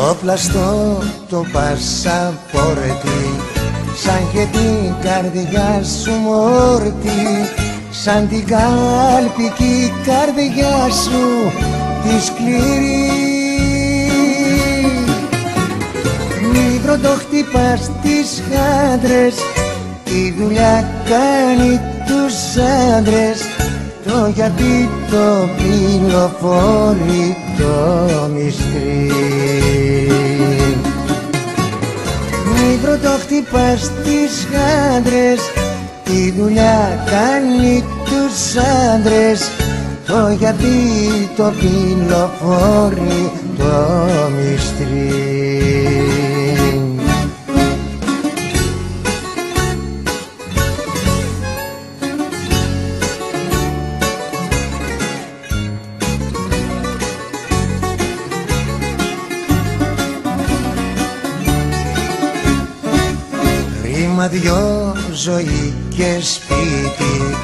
όπλα στο το πασαπόρτι, σαν και την καρδιά σου μόρτι, σαν την κάλπικη καρδιά σου τη σκληρή. Μικρό το χτυπάς τις χάντρες, τη δουλειά κάνει τους άντρες, το γιατί το πυλοφόρει το μυστρή. Μικρό το χτυπάς τις χάντρες, τη δουλειά κάνει τους άντρες, το γιατί το πυλοφόρει το μυστρή. Ρήμα δυο, ζωή και σπίτι,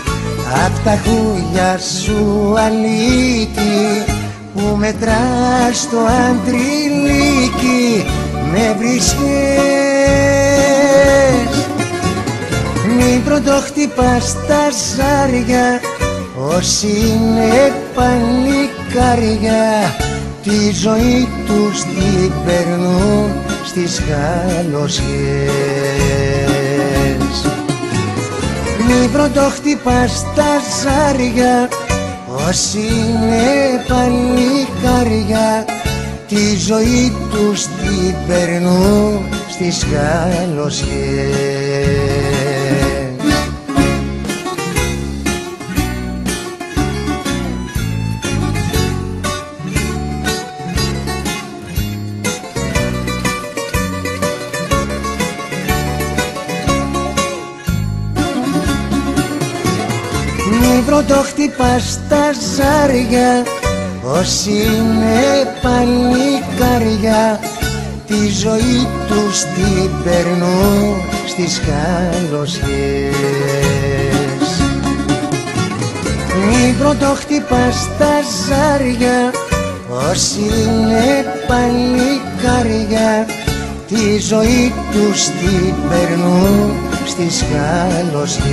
απ' τα χούλια σου αλήτη, που μετράς το αντριλίκι με βρίσκες. Μην πρωτοχτυπάς τα ζάρια, όσοι είναι παλικάρια, τη ζωή τους την περνούν στις χαλωσιές. Μην πρωτοχτυπάς τα ζάρια, όσοι είναι παλικάρια, τη ζωή τους την περνούν στις χαλωσιές. Μην πρωτοχτυπάς τα ζάρια, όσοι είναι παλικάρια, τη ζωή τους την περνούν στις χαλωσιές. Μην πρωτοχτυπάς τα ζάρια, όσοι είναι παλικάρια, τη ζωή τους την περνούν στις χαλωσιές.